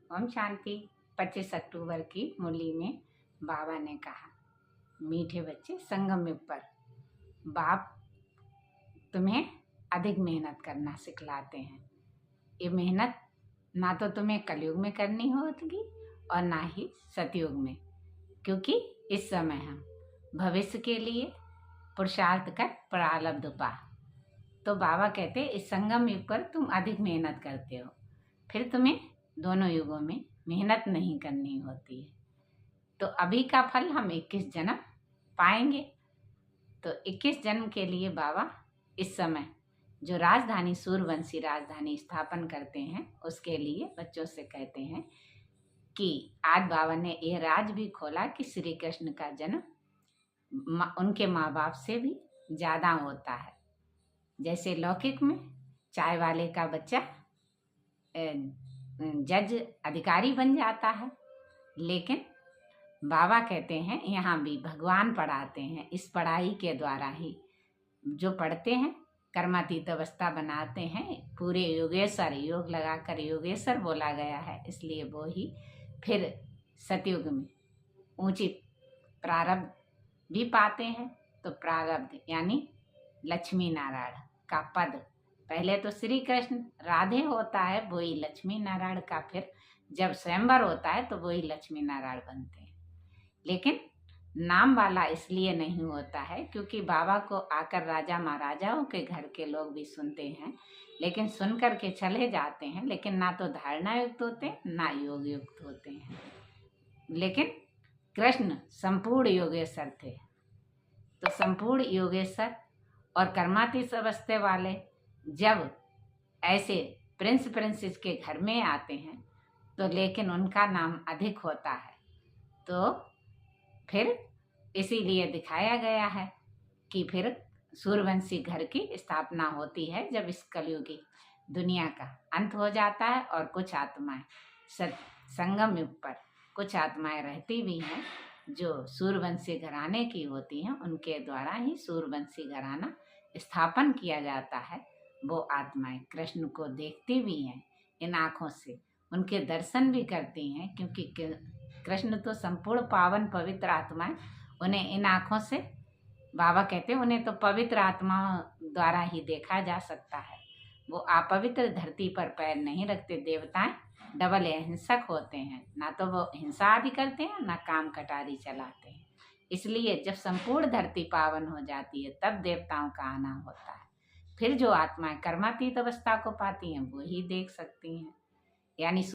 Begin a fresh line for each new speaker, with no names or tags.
ओम शांति। 25 अक्टूबर की मुरली में बाबा ने कहा, मीठे बच्चे, संगम युग पर बाप तुम्हें अधिक मेहनत करना सिखलाते हैं। ये मेहनत ना तो तुम्हें कलयुग में करनी होगी और ना ही सतयुग में, क्योंकि इस समय हम भविष्य के लिए पुरुषार्थ कर प्रारब्ध पा। तो बाबा कहते इस संगम युग पर तुम अधिक मेहनत करते हो, फिर तुम्हें दोनों युगों में मेहनत नहीं करनी होती है। तो अभी का फल हम 21 जन्म पाएंगे। तो 21 जन्म के लिए बाबा इस समय जो राजधानी सूर्यवंशी राजधानी स्थापन करते हैं, उसके लिए बच्चों से कहते हैं कि आज बाबा ने यह राज भी खोला कि श्री कृष्ण का जन्म उनके माँ बाप से भी ज़्यादा होता है। जैसे लौकिक में चाय वाले का बच्चा जज अधिकारी बन जाता है, लेकिन बाबा कहते हैं यहाँ भी भगवान पढ़ाते हैं। इस पढ़ाई के द्वारा ही जो पढ़ते हैं कर्मातीत अवस्था बनाते हैं। पूरे योगेश्वर, योग लगाकर योगेश्वर बोला गया है, इसलिए वो ही फिर सतयुग में ऊंची प्रारब्ध भी पाते हैं। तो प्रारब्ध यानी लक्ष्मी नारायण का पद, पहले तो श्री कृष्ण राधे होता है, वही लक्ष्मी नारायण का फिर जब स्वयंवर होता है तो वही लक्ष्मी नारायण बनते हैं। लेकिन नाम वाला इसलिए नहीं होता है क्योंकि बाबा को आकर राजा महाराजाओं के घर के लोग भी सुनते हैं, लेकिन सुन कर के चले जाते हैं, लेकिन ना तो धारणा युक्त होते ना योग युक्त होते हैं। लेकिन कृष्ण संपूर्ण योगेश्वर थे। तो संपूर्ण योगेश्वर और कर्मातीत अवस्था वाले जब ऐसे प्रिंस प्रिंसेस के घर में आते हैं तो लेकिन उनका नाम अधिक होता है। तो फिर इसीलिए दिखाया गया है कि फिर सूर्यवंशी घर की स्थापना होती है जब इस कलयुगी दुनिया का अंत हो जाता है। और कुछ आत्माएं संगम युग पर कुछ आत्माएं रहती भी हैं जो सूर्यवंशी घराने की होती हैं, उनके द्वारा ही सूर्यवंशी घराना स्थापन किया जाता है। वो आत्माएं कृष्ण को देखती भी हैं इन आँखों से, उनके दर्शन भी करती हैं, क्योंकि कृष्ण तो संपूर्ण पावन पवित्र आत्माएं, उन्हें इन आँखों से बाबा कहते हैं उन्हें तो पवित्र आत्माओं द्वारा ही देखा जा सकता है। वो अपवित्र धरती पर पैर नहीं रखते। देवताएं डबल हिंसक होते हैं, ना तो वो हिंसा आदि करते हैं ना काम कटारी चलाते हैं। इसलिए जब संपूर्ण धरती पावन हो जाती है तब देवताओं का आना होता है। फिर जो आत्माएं कर्मातीत अवस्था को पाती हैं वो ही देख सकती हैं। यानी